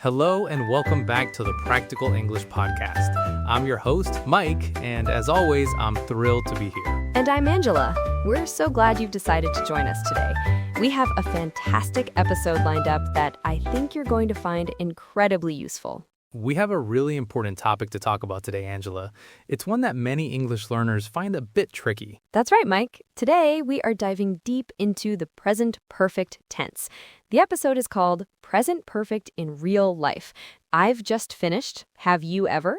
Hello and welcome back to the Practical English Podcast. I'm your host, Mike, and as always, I'm thrilled to be here. And I'm Angela. We're so glad you've decided to join us today. We have a fantastic episode lined up that I think you're going to find incredibly useful. We have a really important topic to talk about today, Angela. It's one that many English learners find a bit tricky. That's right, Mike. Today, we are diving deep into the present perfect tense. The episode is called Present Perfect in Real Life. I've just finished. Have you ever?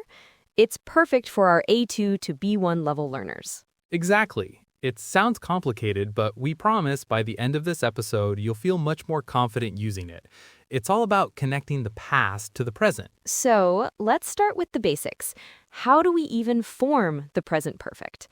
It's perfect for our A2 to B1 level learners. Exactly. It sounds complicated, but we promise by the end of this episode, you'll feel much more confident using it. It's all about connecting the past to the present. So let's start with the basics. How do we even form the present perfect?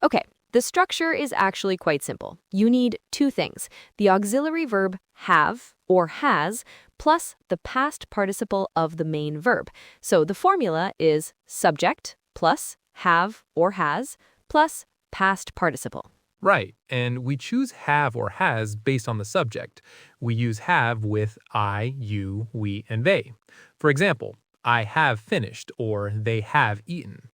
Okay, the structure is actually quite simple. You need two things, the auxiliary verb have or has plus the past participle of the main verb. So the formula is subject plus have or has plus past participle. Right, and we choose have or has based on the subject. We use have with I, you, we, and they. For example, I have finished or they have eaten.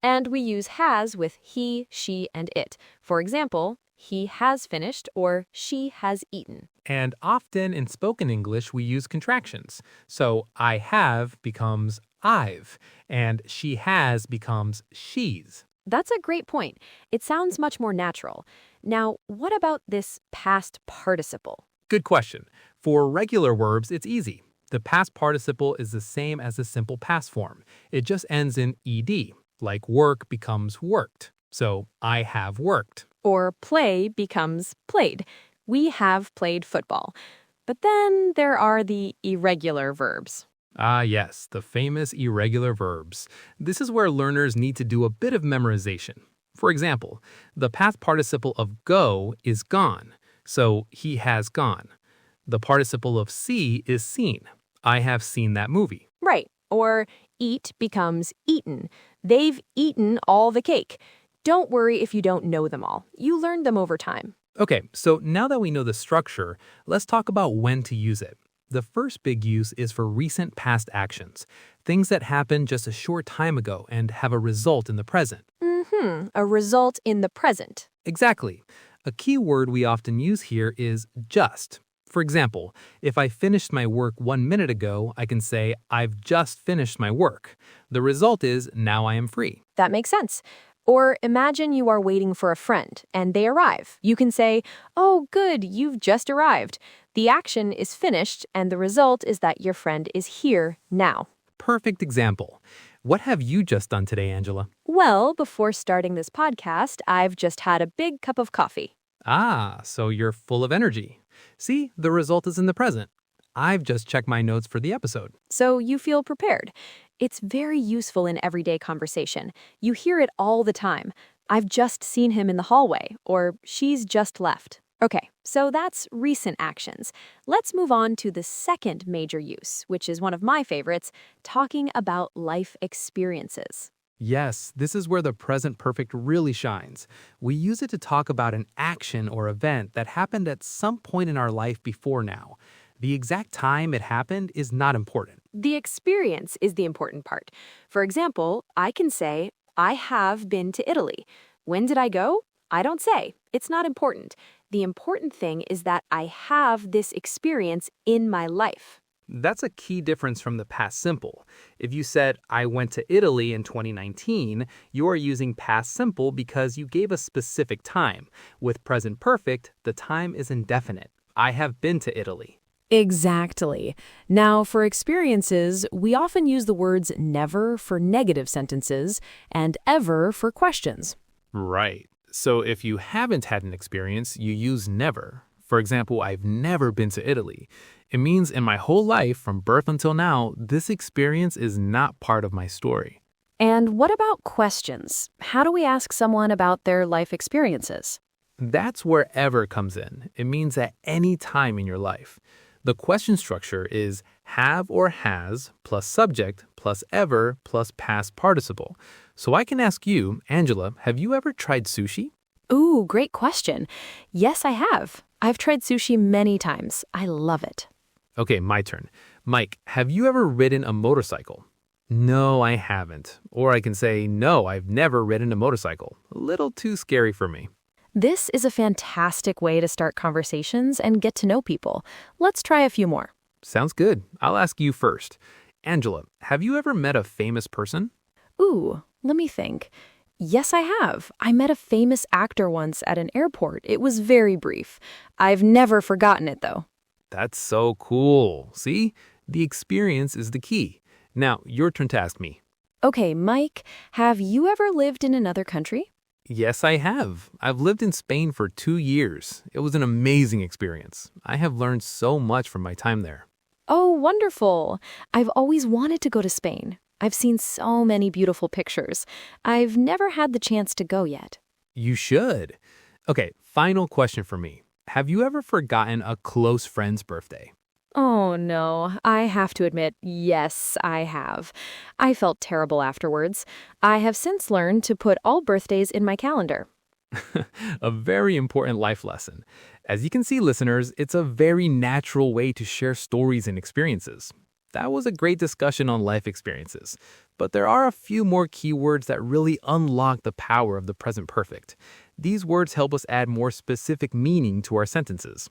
And we use has with he, she, and it. For example, he has finished or she has eaten. And often in spoken English, we use contractions. So I have becomes I've, and she has becomes she's. That's a great point. It sounds much more natural. Now, what about this past participle? Good question. For regular verbs, it's easy. The past participle is the same as the simple past form. It just ends in ed, like work becomes worked. So I have worked. Or play becomes played. We have played football. But then there are the irregular verbs. Ah, yes, the famous irregular verbs. This is where learners need to do a bit of memorization. For example, the past participle of go is gone, so he has gone. The participle of see is seen. I have seen that movie. Right. Or eat becomes eaten. They've eaten all the cake. Don't worry if you don't know them all. You learned them over time. Okay, so now that we know the structure, let's talk about when to use it. The first big use is for recent past actions, things that happened just a short time ago and have a result in the present. A result in the present. Exactly. A key word we often use here is just. For example, if I finished my work 1 minute ago, I can say, I've just finished my work. The result is now I am free. That makes sense. Or imagine you are waiting for a friend and they arrive. You can say, oh, good, you've just arrived. The action is finished and the result is that your friend is here now. Perfect example. What have you just done today, Angela? Well, before starting this podcast, I've just had a big cup of coffee. Ah, so you're full of energy. See, the result is in the present. I've just checked my notes for the episode. So you feel prepared. It's very useful in everyday conversation. You hear it all the time. I've just seen him in the hallway, or she's just left. Okay, so that's recent actions. Let's move on to the second major use, which is one of my favorites, talking about life experiences. Yes, this is where the present perfect really shines. We use it to talk about an action or event that happened at some point in our life before now. The exact time it happened is not important. The experience is the important part. For example, I can say, I have been to Italy. When did I go? I don't say. It's not important. The important thing is that I have this experience in my life. That's a key difference from the past simple. If you said, I went to Italy in 2019, you are using past simple because you gave a specific time. With present perfect, the time is indefinite. I have been to Italy. Exactly. Now, for experiences, we often use the words never for negative sentences and ever for questions. Right. So if you haven't had an experience, you use never. For example, I've never been to Italy. It means in my whole life, from birth until now, this experience is not part of my story. And what about questions? How do we ask someone about their life experiences? That's where ever comes in. It means at any time in your life. The question structure is have or has plus subject plus ever plus past participle. So I can ask you, Angela, have you ever tried sushi? Ooh, great question. Yes, I have. I've tried sushi many times. I love it. Okay, my turn. Mike, have you ever ridden a motorcycle? No, I haven't. Or I can say, no, I've never ridden a motorcycle. A little too scary for me. This is a fantastic way to start conversations and get to know people. Let's try a few more. Sounds good. I'll ask you first. Angela, have you ever met a famous person? Ooh, let me think. Yes, I have. I met a famous actor once at an airport. It was very brief. I've never forgotten it, though. That's so cool. See? The experience is the key. Now, your turn to ask me. Okay, Mike, have you ever lived in another country? Yes, I have. I've lived in Spain for 2 years. It was an amazing experience. I have learned so much from my time there. Oh, wonderful. I've always wanted to go to Spain. I've seen so many beautiful pictures. I've never had the chance to go yet. You should. Okay, final question for me. Have you ever forgotten a close friend's birthday? Oh, no. I have to admit, yes, I have. I felt terrible afterwards. I have since learned to put all birthdays in my calendar. A very important life lesson. As you can see, listeners, it's a very natural way to share stories and experiences. That was a great discussion on life experiences, but there are a few more keywords that really unlock the power of the present perfect. These words help us add more specific meaning to our sentences.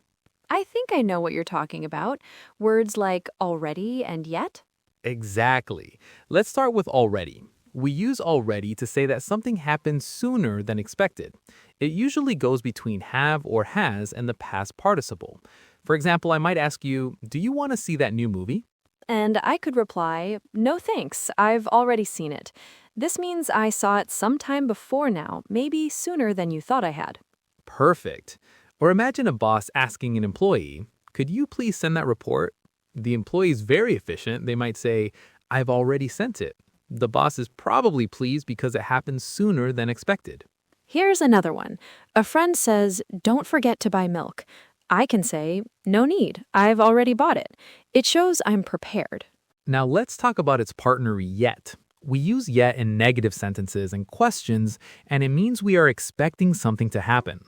I think I know what you're talking about. Words like already and yet. Exactly. Let's start with already. We use already to say that something happened sooner than expected. It usually goes between have or has and the past participle. For example, I might ask you, do you want to see that new movie? And I could reply, no thanks, I've already seen it. This means I saw it sometime before now, maybe sooner than you thought I had. Perfect. Or imagine a boss asking an employee, could you please send that report? The employee is very efficient. They might say, I've already sent it. The boss is probably pleased because it happened sooner than expected. Here's another one. A friend says, don't forget to buy milk. I can say, no need, I've already bought it. It shows I'm prepared. Now let's talk about its partner yet. We use yet in negative sentences and questions, and it means we are expecting something to happen.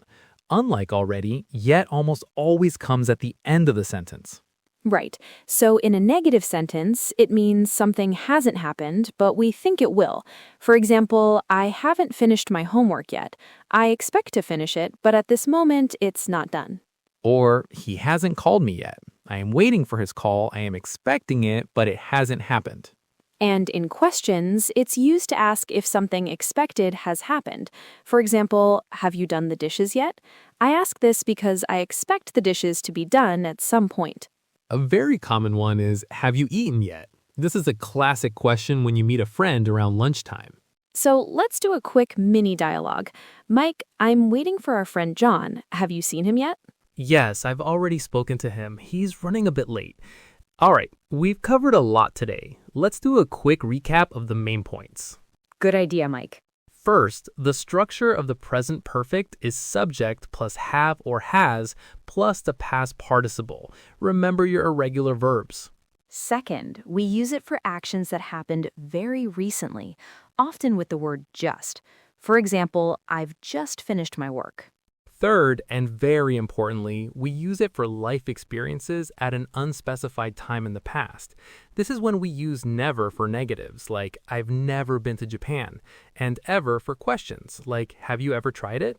Unlike already, yet almost always comes at the end of the sentence. Right. So in a negative sentence, it means something hasn't happened, but we think it will. For example, I haven't finished my homework yet. I expect to finish it, but at this moment, it's not done. Or, he hasn't called me yet. I am waiting for his call. I am expecting it, but it hasn't happened. And in questions, it's used to ask if something expected has happened. For example, have you done the dishes yet? I ask this because I expect the dishes to be done at some point. A very common one is, have you eaten yet? This is a classic question when you meet a friend around lunchtime. So let's do a quick mini dialogue. Mike, I'm waiting for our friend John. Have you seen him yet? Yes, I've already spoken to him. He's running a bit late. All right, we've covered a lot today. Let's do a quick recap of the main points. Good idea, Mike. First, the structure of the present perfect is subject plus have or has plus the past participle. Remember your irregular verbs. Second, we use it for actions that happened very recently, often with the word just. For example, I've just finished my work. Third, and very importantly, we use it for life experiences at an unspecified time in the past. This is when we use never for negatives, like I've never been to Japan, and ever for questions, like have you ever tried it?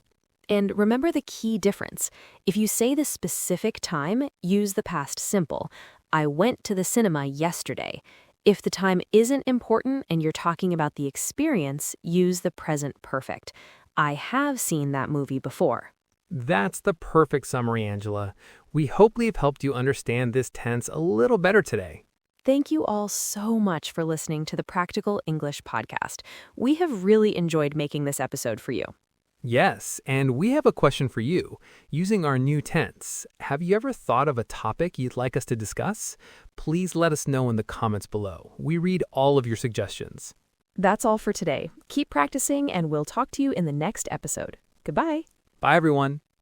And remember the key difference. If you say the specific time, use the past simple. I went to the cinema yesterday. If the time isn't important and you're talking about the experience, use the present perfect. I have seen that movie before. That's the perfect summary, Angela. We hope we've helped you understand this tense a little better today. Thank you all so much for listening to the Practical English podcast. We have really enjoyed making this episode for you. Yes, and we have a question for you. Using our new tense, have you ever thought of a topic you'd like us to discuss? Please let us know in the comments below. We read all of your suggestions. That's all for today. Keep practicing, and we'll talk to you in the next episode. Goodbye. Bye, everyone.